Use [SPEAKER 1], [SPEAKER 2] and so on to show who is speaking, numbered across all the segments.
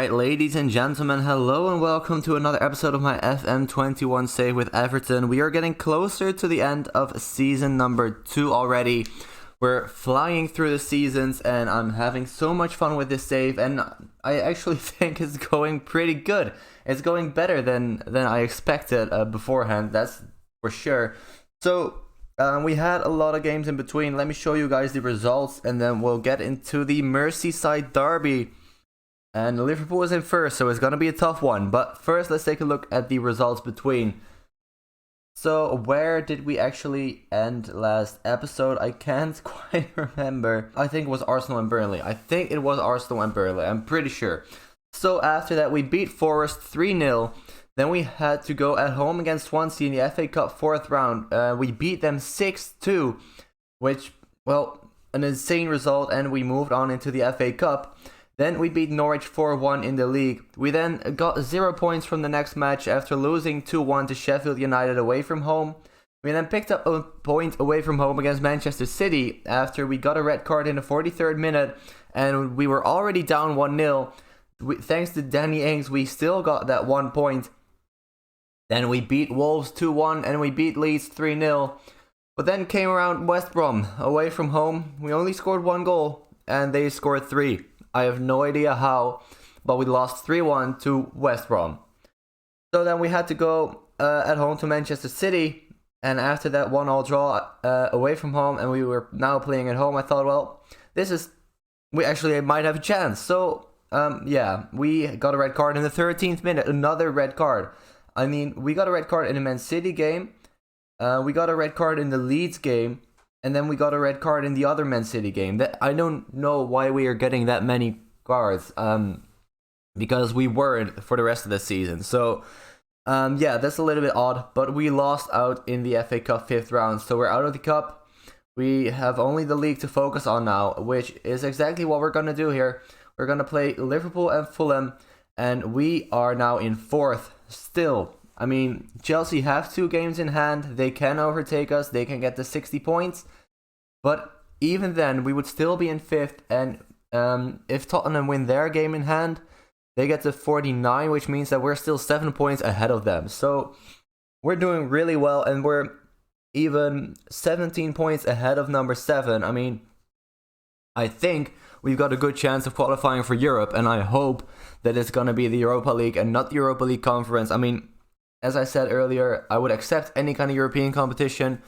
[SPEAKER 1] Alright, ladies and gentlemen, hello and welcome to another episode of my FM21 save with Everton. We are getting closer to the end of season number 2 already. We're flying through the seasons and I'm having so much fun with this save, and I actually think it's going pretty good. It's going better than I expected beforehand, that's for sure. So, we had a lot of games in between. Let me show you guys the results and then we'll get into the Merseyside derby. And Liverpool is in first, so it's going to be a tough one. But first, let's take a look at the results between. So, where did we actually end last episode? I can't quite remember. I think it was Arsenal and Burnley. I'm pretty sure. So, after that, we beat Forest 3-0. Then we had to go at home against Swansea in the FA Cup 4th round. We beat them 6-2, which, well, an insane result, and we moved on into the FA Cup. Then we beat Norwich 4-1 in the league. We then got 0 points from the next match after losing 2-1 to Sheffield United away from home. We then picked up a point away from home against Manchester City after we got a red card in the 43rd minute and we were already down 1-0. Thanks to Danny Ings, we still got that 1 point. Then we beat Wolves 2-1 and we beat Leeds 3-0. But then came around West Brom away from home. We only scored 1 goal and they scored 3. I have no idea how, but we lost 3-1 to West Brom. So then we had to go at home to Manchester City, and after that 1-1 draw away from home, and we were now playing at home, I thought, well, we actually might have a chance. So, yeah, we got a red card in the 13th minute, another red card. I mean, we got a red card in the Man City game, we got a red card in the Leeds game, and then we got a red card in the other Man City game. I don't know why we are getting that many cards, because we weren't for the rest of the season. So, yeah, that's a little bit odd, but we lost out in the FA Cup 5th round. So we're out of the cup. We have only the league to focus on now, which is exactly what we're going to do here. We're going to play Liverpool and Fulham, and we are now in 4th still. I mean, Chelsea have 2 games in hand. They can overtake us. They can get to 60 points. But even then, we would still be in 5th. And if Tottenham win their game in hand, they get to 49, which means that we're still 7 points ahead of them. So we're doing really well. And we're even 17 points ahead of number 7. I mean, I think we've got a good chance of qualifying for Europe. And I hope that it's going to be the Europa League and not the Europa League Conference. I mean, as I said earlier, I would accept any kind of European competition,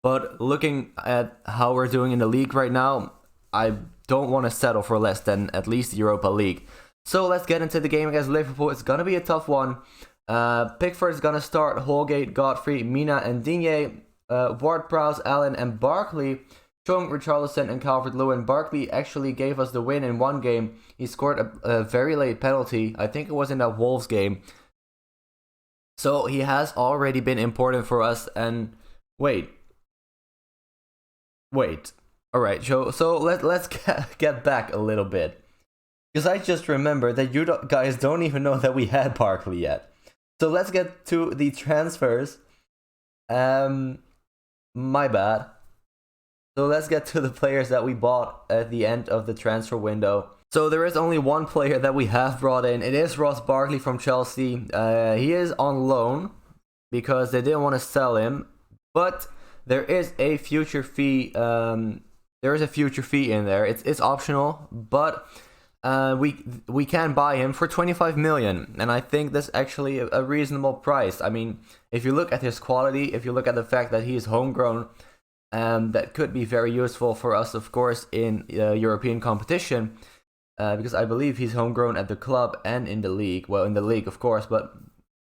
[SPEAKER 1] but looking at how we're doing in the league right now, I don't want to settle for less than at least the Europa League. So let's get into the game against Liverpool. It's going to be a tough one. Pickford is going to start, Holgate, Godfrey, Mina and Digne, Ward-Prowse, Allen and Barkley, Chung, Richarlison and Calvert-Lewin. Barkley actually gave us the win in one game. He scored a very late penalty. I think it was in that Wolves game. So he has already been important for us. And wait. Alright, so let's get back a little bit. Because I just remembered that you guys don't even know that we had Barkley yet. So let's get to the transfers. My bad. So let's get to the players that we bought at the end of the transfer window. So there is only one player that we have brought in. It is Ross Barkley from Chelsea. He is on loan because they didn't want to sell him. But there is a future fee. There is a future fee in there. It's optional, but we can buy him for 25 million, and I think that's actually a reasonable price. I mean, if you look at his quality, if you look at the fact that he is homegrown, that could be very useful for us, of course, in European competition. Because I believe he's homegrown at the club and in the league. Well, in the league, of course, but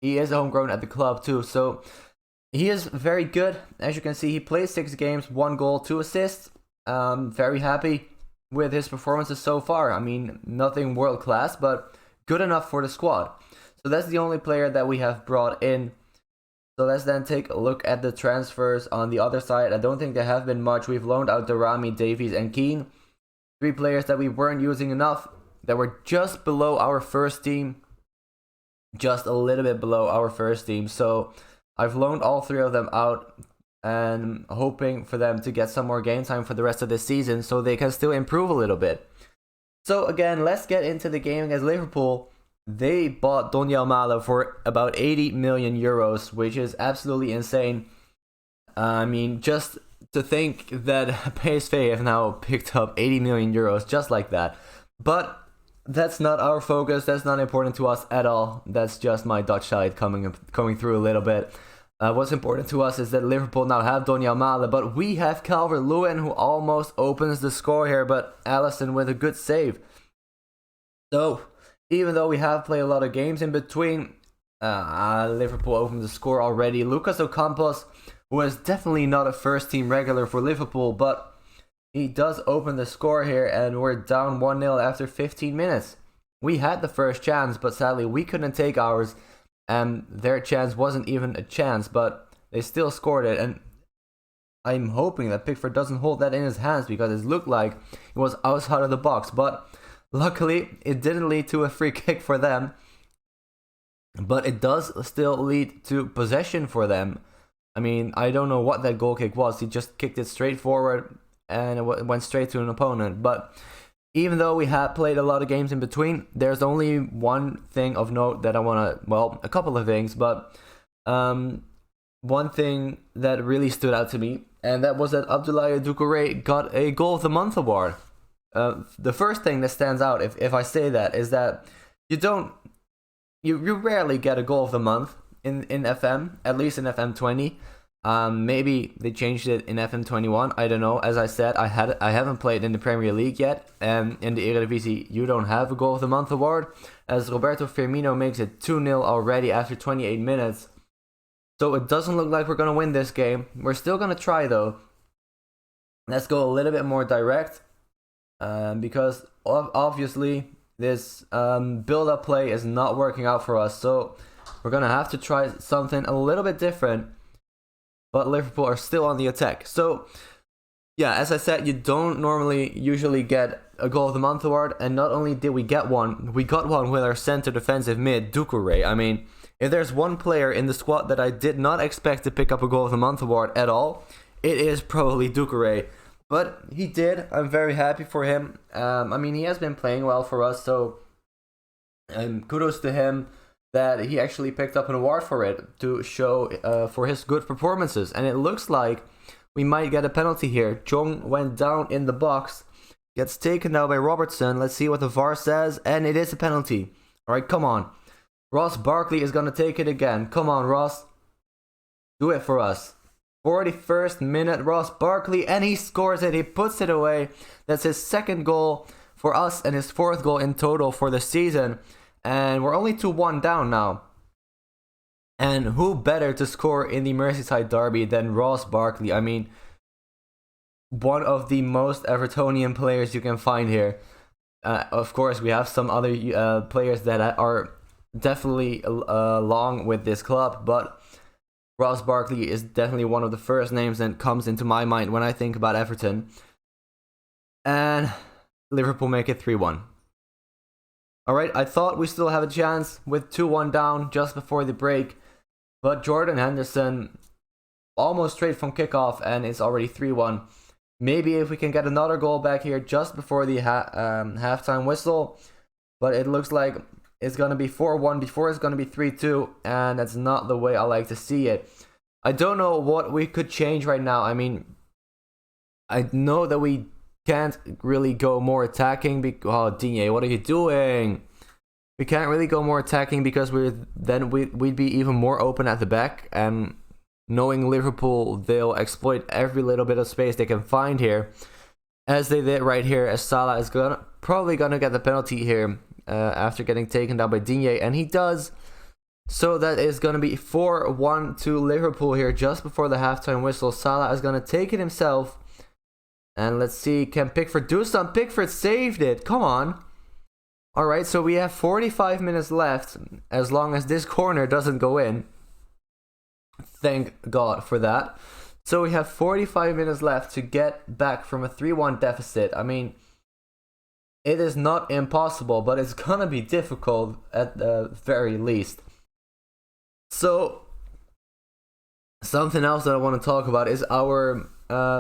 [SPEAKER 1] he is homegrown at the club too. So he is very good. As you can see, he played 6 games, 1 goal, 2 assists. Very happy with his performances so far. I mean, nothing world class, but good enough for the squad. So that's the only player that we have brought in. So let's then take a look at the transfers on the other side. I don't think there have been much. We've loaned out Darami, Davies, and Keane. 3 players that we weren't using enough, that were just below our first team. Just a little bit below our first team. So I've loaned all 3 of them out and hoping for them to get some more game time for the rest of the season so they can still improve a little bit. So again, let's get into the game against Liverpool. they bought Donyell Malen for about 80 million euros, which is absolutely insane. I mean, just to think that PSV have now picked up 80 million euros just like that. But that's not our focus. That's not important to us at all. That's just my Dutch side coming through a little bit. What's important to us is that Liverpool now have Donyell Malen, but we have Calvert-Lewin who almost opens the score here, but Alisson with a good save. So, even though we have played a lot of games in between, Liverpool opened the score already. Lucas Ocampos, who is definitely not a first team regular for Liverpool, but he does open the score here, and we're down 1-0 after 15 minutes. We had the first chance, but sadly we couldn't take ours, and their chance wasn't even a chance, but they still scored it, and I'm hoping that Pickford doesn't hold that in his hands, because it looked like it was outside of the box, but luckily it didn't lead to a free kick for them, but it does still lead to possession for them. I mean, I don't know what that goal kick was. He just kicked it straight forward and it went straight to an opponent. But even though we have played a lot of games in between, there's only one thing of note that I want to, well, a couple of things, but one thing that really stood out to me, and that was that Abdoulaye Doucouré got a Goal of the Month award. The first thing that stands out, if I say that, is that you rarely get a Goal of the Month in FM, at least in FM20. Maybe they changed it in FM21. I don't know. As I said, I haven't played in the Premier League yet, and in the Eredivisie, you don't have a Goal of the Month award, as Roberto Firmino makes it 2-0 already after 28 minutes. So it doesn't look like we're gonna win this game. We're still gonna try though. Let's go a little bit more direct, because obviously this build-up play is not working out for us. So we're gonna have to try something a little bit different. But Liverpool are still on the attack. So, yeah, as I said, you don't usually get a Goal of the Month award. And not only did we get one, we got one with our center defensive mid, Doucouré. I mean, if there's one player in the squad that I did not expect to pick up a Goal of the Month award at all, it is probably Doucouré. But he did. I'm very happy for him. I mean, he has been playing well for us, so kudos to him that he actually picked up an award for it to show for his good performances. And it looks like we might get a penalty here. Jong went down in the box, gets taken now by Robertson. Let's see what the VAR says, and it is a penalty. Alright, come on. Ross Barkley is going to take it again. Come on, Ross. Do it for us. 41st minute, Ross Barkley, and he scores it. He puts it away. That's his second goal for us and his fourth goal in total for the season. And we're only 2-1 down now. And who better to score in the Merseyside derby than Ross Barkley? I mean, one of the most Evertonian players you can find here. Of course, we have some other players that are definitely along with this club, but Ross Barkley is definitely one of the first names that comes into my mind when I think about Everton. And Liverpool make it 3-1. Alright, I thought we still have a chance with 2-1 down just before the break, but Jordan Henderson almost straight from kickoff and it's already 3-1. Maybe if we can get another goal back here just before the halftime whistle, but it looks like it's going to be 4-1 before it's going to be 3-2, and that's not the way I like to see it. I don't know what we could change right now. I mean, I know that we can't really go more attacking oh, Digne, what are you doing? We can't really go more attacking because we'd be even more open at the back, and knowing Liverpool, they'll exploit every little bit of space they can find here, as they did right here, as Salah is probably gonna get the penalty here after getting taken down by Digne, and he does. So that is gonna be 4-1 to Liverpool here just before the halftime whistle. Salah is gonna take it himself. And let's see, can Pickford do something? Pickford saved it. Come on. Alright, so we have 45 minutes left, as long as this corner doesn't go in. Thank God for that. So we have 45 minutes left to get back from a 3-1 deficit. I mean, it is not impossible, but it's gonna be difficult at the very least. So, something else that I want to talk about is our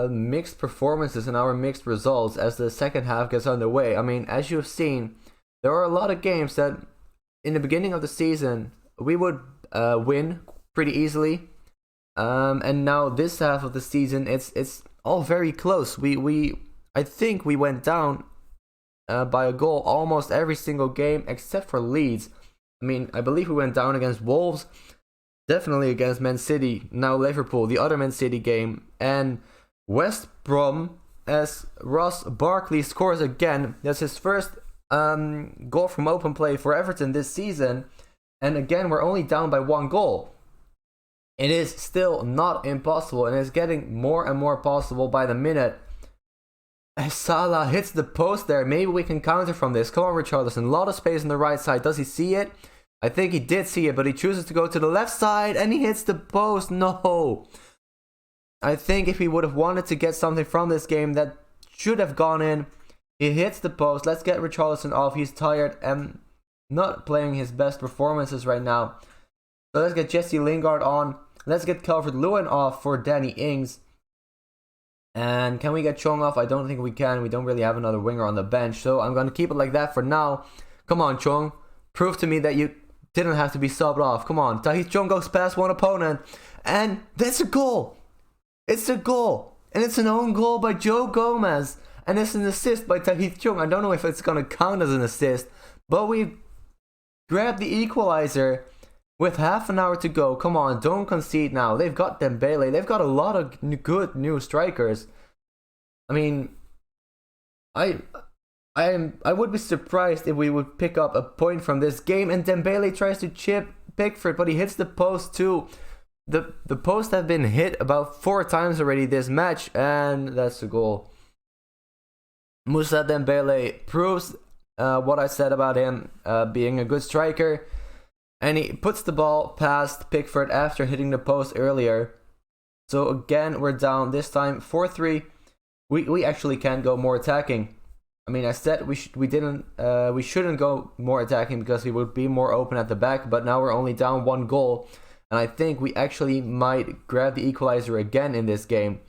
[SPEAKER 1] mixed performances and our mixed results as the second half gets underway. I mean, as you've seen, there are a lot of games that in the beginning of the season, we would win pretty easily. And now this half of the season, it's all very close. I think we went down by a goal almost every single game except for Leeds. I mean, I believe we went down against Wolves, definitely against Man City, now Liverpool, the other Man City game, and West Brom, as Ross Barkley scores again. That's his first goal from open play for Everton this season. And again, we're only down by 1 goal. It is still not impossible, and it's getting more and more possible by the minute. As Salah hits the post there, maybe we can counter from this. Come on, Richarlison, a lot of space on the right side. Does he see it? I think he did see it, but he chooses to go to the left side, and he hits the post. No. I think if he would have wanted to get something from this game, that should have gone in. He hits the post. Let's get Richarlison off. He's tired and not playing his best performances right now. So let's get Jesse Lingard on. Let's get Calvert-Lewin off for Danny Ings. And can we get Chong off? I don't think we can. We don't really have another winger on the bench. So I'm going to keep it like that for now. Come on, Chong. Prove to me that you didn't have to be subbed off. Come on. Tahith Chong goes past one opponent. And that's a goal. It's a goal. And it's an own goal by Joe Gomez. And it's an assist by Tahith Chong. I don't know if it's going to count as an assist. But we grabbed the equalizer with half an hour to go. Come on, don't concede now. They've got Dembele. They've got a lot of good new strikers. I mean, I would be surprised if we would pick up a point from this game. And Dembele tries to chip Pickford, but he hits the post too. The post have been hit about 4 times already this match, and that's a goal. Moussa Dembele proves what I said about him being a good striker. And he puts the ball past Pickford after hitting the post earlier. So again, we're down, this time 4-3. We actually can't go more attacking. I mean, I said we shouldn't go more attacking because we would be more open at the back, but now we're only down 1 goal. And I think we actually might grab the equalizer again in this game.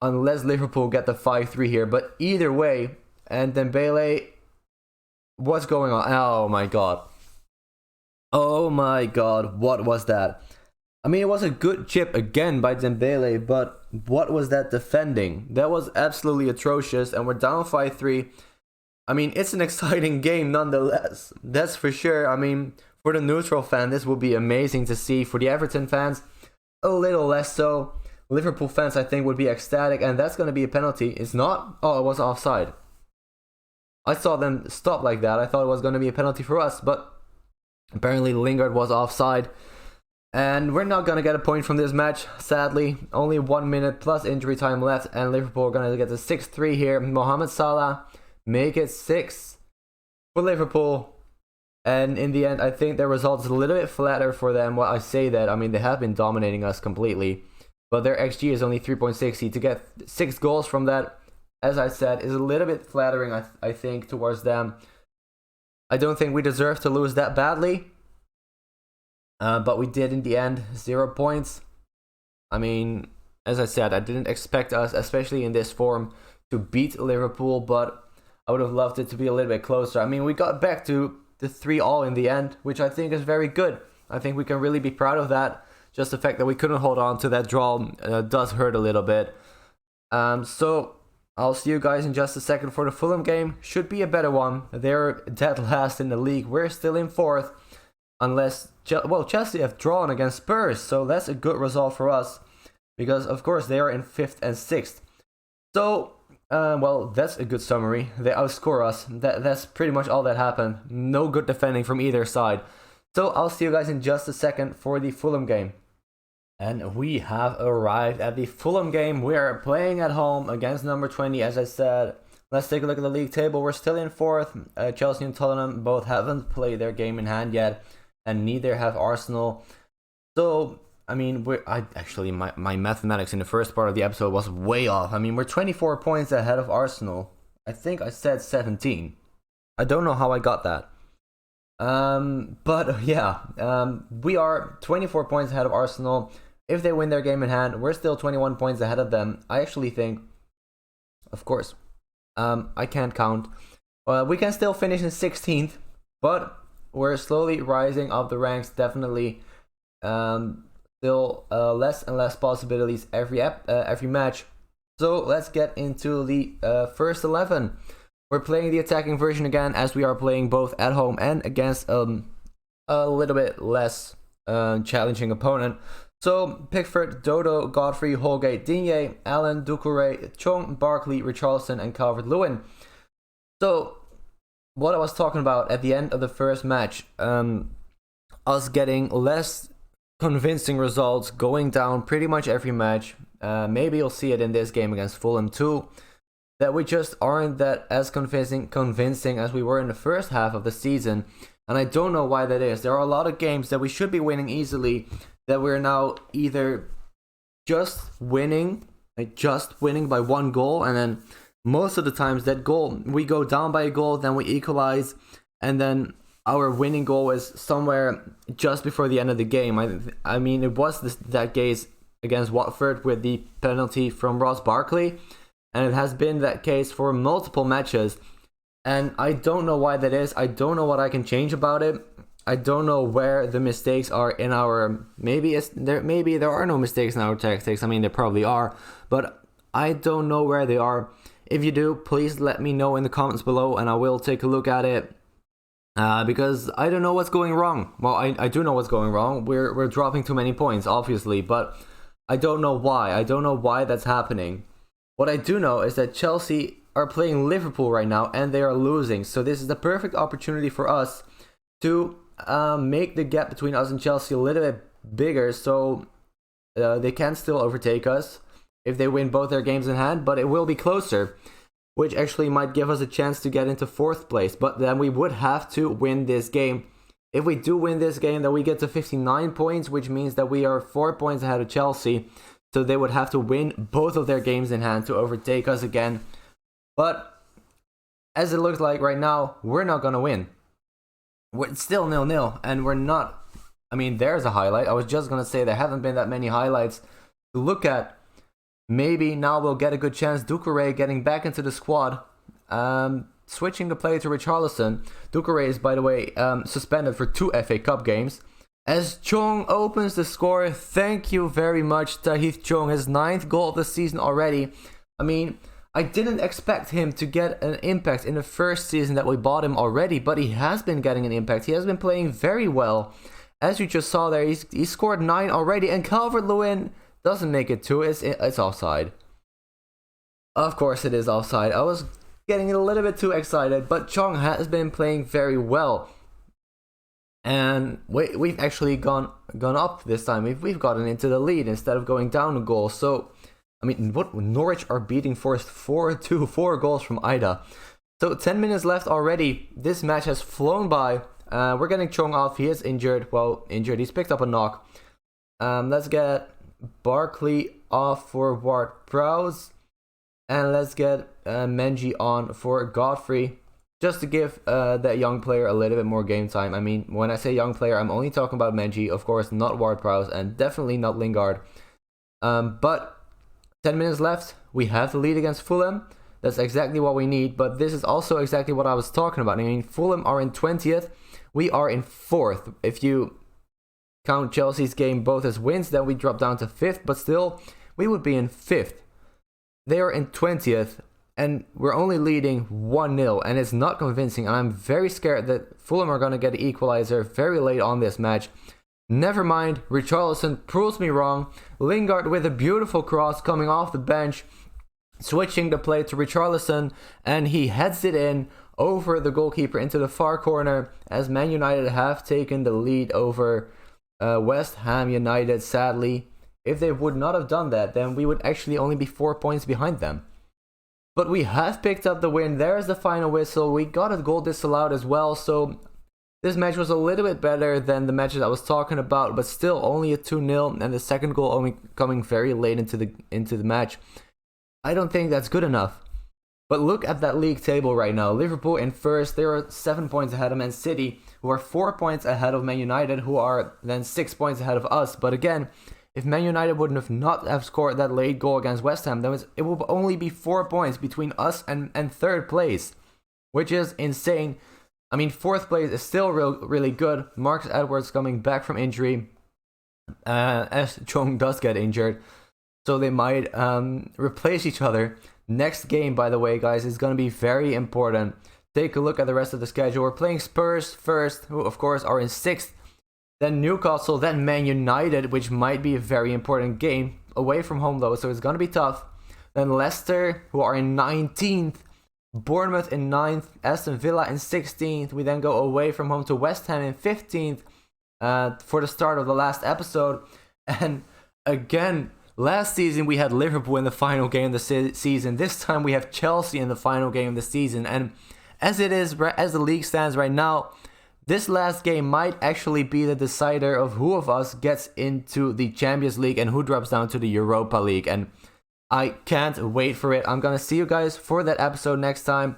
[SPEAKER 1] Unless Liverpool get the 5-3 here. But either way, and Dembele, what's going on? Oh my god. Oh my god, what was that? I mean, it was a good chip again by Dembele, but what was that defending? That was absolutely atrocious, and we're down 5-3. I mean, it's an exciting game nonetheless. That's for sure. I mean, for the neutral fan, this will be amazing to see. For the Everton fans, a little less so. Liverpool fans, I think, would be ecstatic, and that's going to be a penalty. It's not? Oh, it was offside. I saw them stop like that. I thought it was going to be a penalty for us, but apparently Lingard was offside. And we're not going to get a point from this match, sadly. Only 1 minute plus injury time left, and Liverpool are going to get the 6-3 here. Mohamed Salah make it 6 for Liverpool. And in the end, I think the result is a little bit flatter for them. Well, I say that, I mean, they have been dominating us completely. But their XG is only 3.60. To get 6 goals from that, as I said, is a little bit flattering, I think, towards them. I don't think we deserve to lose that badly. But we did in the end. 0 points. I mean, as I said, I didn't expect us, especially in this form, to beat Liverpool. But I would have loved it to be a little bit closer. I mean, we got back to the 3-3 in the end, which I think is very good. I think we can really be proud of that. Just the fact that we couldn't hold on to that draw does hurt a little bit. So I'll see you guys in just a second for the Fulham game. Should be a better one. They're dead last in the league. We're still in 4th. Unless, Chelsea have drawn against Spurs. So that's a good result for us. Because, of course, they are in 5th and 6th. So, that's a good summary. They outscore us. That's pretty much all that happened. No good defending from either side. So I'll see you guys in just a second for the Fulham game. And we have arrived at the Fulham game. We are playing at home against number 20, as I said. Let's take a look at the league table. We're still in 4th. Chelsea and Tottenham both haven't played their game in hand yet. And neither have Arsenal. So, I mean, my mathematics in the first part of the episode was way off. I mean, we're 24 points ahead of Arsenal. I think I said 17. I don't know how I got that. But yeah, we are 24 points ahead of Arsenal. If they win their game in hand, we're still 21 points ahead of them. I actually think, of course, I can't count. We can still finish in 16th, but we're slowly rising up the ranks, definitely. Still less and less possibilities every match. So let's get into the first 11. We're playing the attacking version again, as we are playing both at home and against a little bit less challenging opponent. So Pickford, Dodo, Godfrey, Holgate, Digne, Allen, Doucouré, Chong, Barkley, Richarlison, and Calvert-Lewin. So what I was talking about at the end of the first match, us getting less convincing results, going down pretty much every match. Maybe you'll see it in this game against Fulham too, that we just aren't that as convincing as we were in the first half of the season. And I don't know why that is. There are a lot of games that we should be winning easily that we're now either just winning by one goal, and then most of the times that goal, we go down by a goal, then we equalize, and then our winning goal is somewhere just before the end of the game. I mean, it was that case against Watford with the penalty from Ross Barkley, and it has been that case for multiple matches. And I don't know why that is. I don't know what I can change about it. I don't know where the mistakes are in our... Maybe there are no mistakes in our tactics. I mean, there probably are, but I don't know where they are. If you do, please let me know in the comments below, and I will take a look at it. Because I don't know what's going wrong. Well, I do know what's going wrong. We're dropping too many points, obviously, but I don't know why. I don't know why that's happening. What I do know is that Chelsea are playing Liverpool right now, and they are losing. So this is the perfect opportunity for us to make the gap between us and Chelsea a little bit bigger, so they can still overtake us if they win both their games in hand, but it will be closer, which actually might give us a chance to get into 4th place. But then we would have to win this game. If we do win this game, then we get to 59 points, which means that we are 4 points ahead of Chelsea. So they would have to win both of their games in hand to overtake us again. But as it looks like right now, we're not going to win. It's still 0-0, and we're not... I mean, there's a highlight. I was just going to say there haven't been that many highlights to look at. Maybe now we'll get a good chance. Doucouré getting back into the squad. Switching the play to Richarlison. Doucouré is, by the way, suspended for 2 FA Cup games. As Chong opens the score, thank you very much, Tahith Chong. His 9th goal of the season already. I mean, I didn't expect him to get an impact in the first season that we bought him already, but he has been getting an impact. He has been playing very well. As you just saw there, he scored 9 already, and Calvert-Lewin doesn't make it 2. It's offside. Of course it is offside. I was getting a little bit too excited, but Chong has been playing very well. And we've actually gone up this time. We've gotten into the lead instead of going down a goal. So, I mean, what Norwich are beating Forest 4-2, 4 goals from Ida. So 10 minutes left already. This match has flown by. We're getting Chong off. He is injured. Well, injured. He's picked up a knock. Let's get Barkley off for Ward-Prowse. And let's get Menji on for Godfrey. Just to give that young player a little bit more game time. I mean, when I say young player, I'm only talking about Menji. Of course, not Ward-Prowse, and definitely not Lingard. But 10 minutes left. We have the lead against Fulham. That's exactly what we need. But this is also exactly what I was talking about. I mean, Fulham are in 20th. We are in 4th. If you count Chelsea's game both as wins, then we drop down to 5th. But still, we would be in 5th. They are in 20th. And we're only leading 1-0. And it's not convincing. And I'm very scared that Fulham are going to get the equalizer very late on this match. Never mind, Richarlison proves me wrong. Lingard with a beautiful cross coming off the bench, switching the play to Richarlison, and he heads it in over the goalkeeper into the far corner, as Man United have taken the lead over West Ham United. Sadly, if they would not have done that, then we would actually only be 4 points behind them. But we have picked up the win. There's the final whistle. We got a goal disallowed as well, so this match was a little bit better than the matches I was talking about, but still only a 2-0, and the second goal only coming very late into the match. I don't think that's good enough. But look at that league table right now. Liverpool in first. They are 7 points ahead of Man City, who are 4 points ahead of Man United, who are then 6 points ahead of us. But again, if Man United wouldn't have not have scored that late goal against West Ham, then it will only be 4 points between us and third place, which is insane. I mean, 4th place is still really good. Marcus Edwards coming back from injury, as Chong does get injured, so they might replace each other. Next game, by the way, guys, is going to be very important. Take a look at the rest of the schedule. We're playing Spurs first, who of course are in 6th. Then Newcastle, then Man United, which might be a very important game. Away from home though, so it's going to be tough. Then Leicester, who are in 19th. Bournemouth in 9th. Aston Villa in 16th. We then go away from home to West Ham in 15th for the start of the last episode. And again, last season we had Liverpool in the final game of the season. This time we have Chelsea in the final game of the season. And as the league stands right now, this last game might actually be the decider of who of us gets into the Champions League and who drops down to the Europa League. And I can't wait for it. I'm gonna see you guys for that episode next time.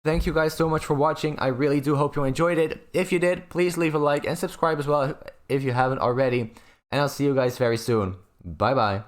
[SPEAKER 1] Thank you guys so much for watching. I really do hope you enjoyed it. If you did, please leave a like and subscribe as well if you haven't already. And I'll see you guys very soon. Bye bye.